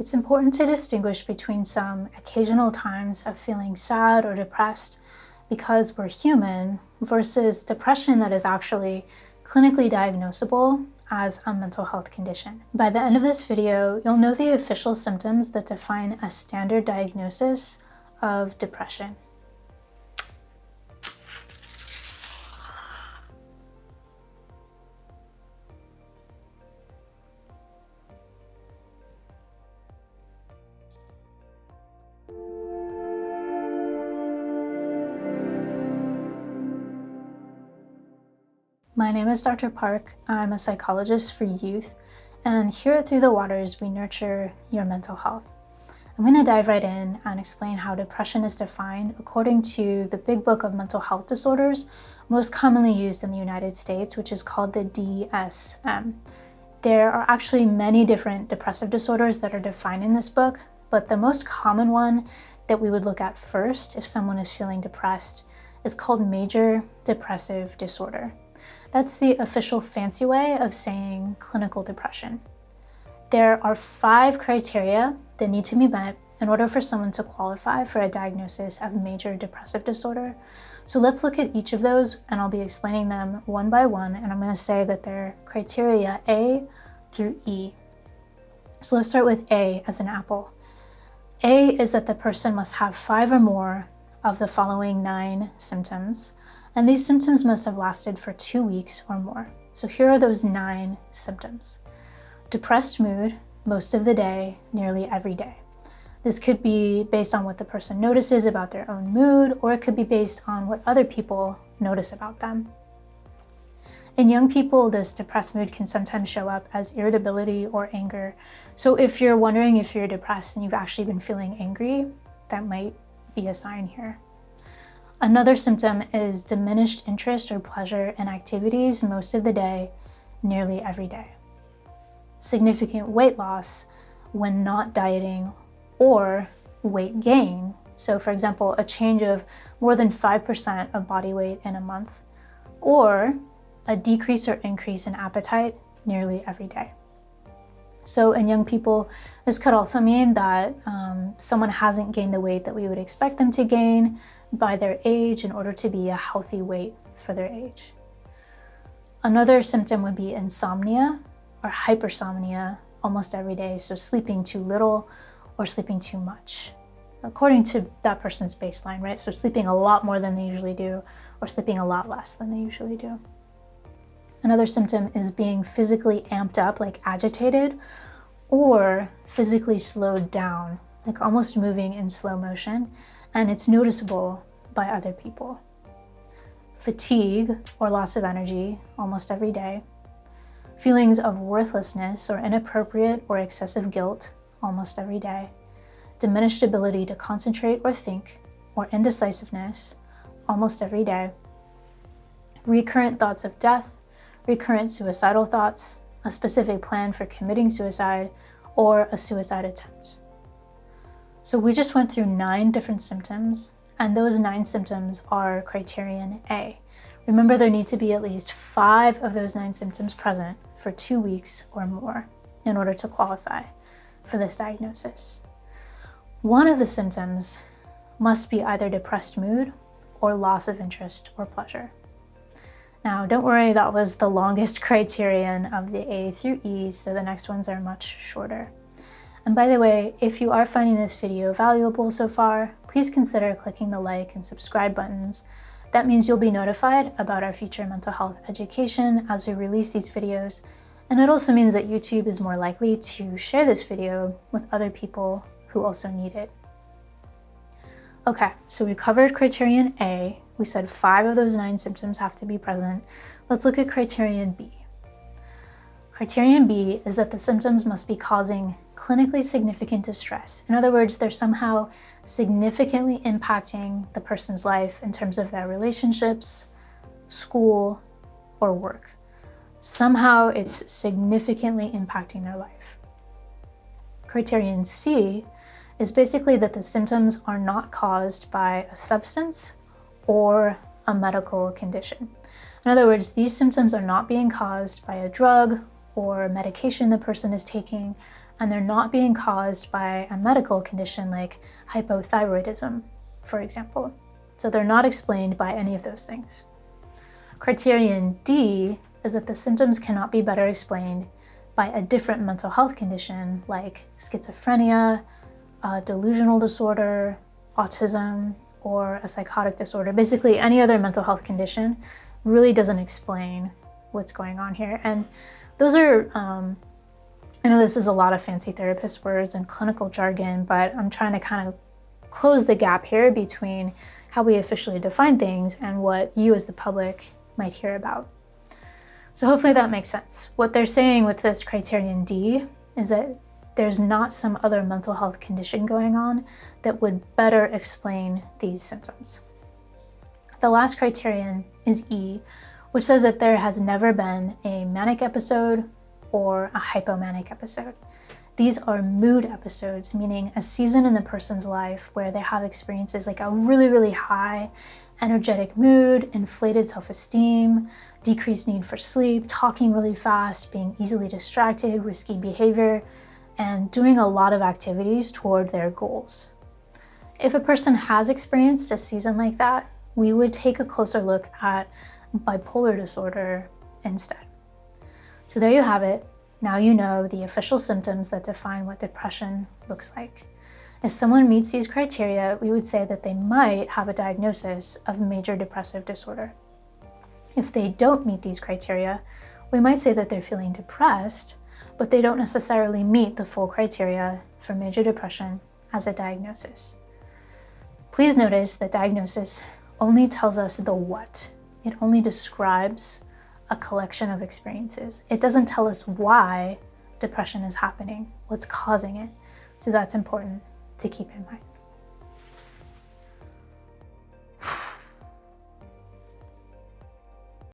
It's important to distinguish between some occasional times of feeling sad or depressed because we're human versus depression that is actually clinically diagnosable as a mental health condition. By the end of this video, you'll know the official symptoms that define a standard diagnosis of depression. My name is Dr. Parke. I'm a psychologist for youth, and here at Through the Waters, we nurture your mental health. I'm going to dive right in and explain how depression is defined according to the big book of mental health disorders, most commonly used in the United States, which is called the DSM. There are actually many different depressive disorders that are defined in this book, but the most common one that we would look at first if someone is feeling depressed is called Major Depressive Disorder. That's the official fancy way of saying clinical depression. There are 5 criteria that need to be met in order for someone to qualify for a diagnosis of major depressive disorder. So let's look at each of those, and I'll be explaining them one by one, and I'm going to say that they're criteria A through E. So let's start with A as an apple. A is that the person must have 5 or more of the following 9 symptoms, and these symptoms must have lasted for 2 weeks or more. So here are those 9 symptoms. Depressed mood, most of the day, nearly every day. This could be based on what the person notices about their own mood, or it could be based on what other people notice about them. In young people, this depressed mood can sometimes show up as irritability or anger. So if you're wondering if you're depressed and you've actually been feeling angry, that might be a sign here. Another symptom is diminished interest or pleasure in activities most of the day, nearly every day. Significant weight loss when not dieting, or weight gain. So for example, a change of more than 5% of body weight in a month, or a decrease or increase in appetite nearly every day. So in young people, this could also mean that someone hasn't gained the weight that we would expect them to gain by their age in order to be a healthy weight for their age. Another symptom would be insomnia or hypersomnia almost every day, so sleeping too little or sleeping too much, according to that person's baseline, right? So sleeping a lot more than they usually do, or sleeping a lot less than they usually do. Another symptom is being physically amped up, like agitated, or physically slowed down, like almost moving in slow motion, and it's noticeable by other people. Fatigue or loss of energy almost every day. Feelings of worthlessness or inappropriate or excessive guilt almost every day. Diminished ability to concentrate or think, or indecisiveness almost every day. Recurrent thoughts of death, recurrent suicidal thoughts, a specific plan for committing suicide, or a suicide attempt. So we just went through 9 different symptoms, and those 9 symptoms are Criterion A. Remember, there need to be at least 5 of those 9 symptoms present for 2 weeks or more in order to qualify for this diagnosis. One of the symptoms must be either depressed mood or loss of interest or pleasure. Now, don't worry, that was the longest criterion of the A through E, so the next ones are much shorter. And by the way, if you are finding this video valuable so far, please consider clicking the like and subscribe buttons. That means you'll be notified about our future mental health education as we release these videos, and it also means that YouTube is more likely to share this video with other people who also need it. Okay, so we covered Criterion A. We said 5 of those 9 symptoms have to be present. Let's look at Criterion B. Criterion B is that the symptoms must be causing clinically significant distress. In other words, they're somehow significantly impacting the person's life in terms of their relationships, school, or work. Somehow it's significantly impacting their life. Criterion C is basically that the symptoms are not caused by a substance or a medical condition. In other words, these symptoms are not being caused by a drug or medication the person is taking, and they're not being caused by a medical condition like hypothyroidism, for example. So they're not explained by any of those things. Criterion D is that the symptoms cannot be better explained by a different mental health condition like schizophrenia, a delusional disorder, autism, or a psychotic disorder. Basically, any other mental health condition really doesn't explain what's going on here. And those are, I know this is a lot of fancy therapist words and clinical jargon, but I'm trying to kind of close the gap here between how we officially define things and what you as the public might hear about. So hopefully that makes sense. What they're saying with this Criterion D is that there's not some other mental health condition going on that would better explain these symptoms. The last criterion is E, which says that there has never been a manic episode or a hypomanic episode. These are mood episodes, meaning a season in the person's life where they have experiences like a really, really high energetic mood, inflated self-esteem, decreased need for sleep, talking really fast, being easily distracted, risky behavior, and doing a lot of activities toward their goals. If a person has experienced a season like that, we would take a closer look at bipolar disorder instead. So there you have it. Now you know the official symptoms that define what depression looks like. If someone meets these criteria, we would say that they might have a diagnosis of major depressive disorder. If they don't meet these criteria, we might say that they're feeling depressed, but they don't necessarily meet the full criteria for major depression as a diagnosis. Please notice that diagnosis only tells us the what. It only describes a collection of experiences. It doesn't tell us why depression is happening, what's causing it. So that's important to keep in mind.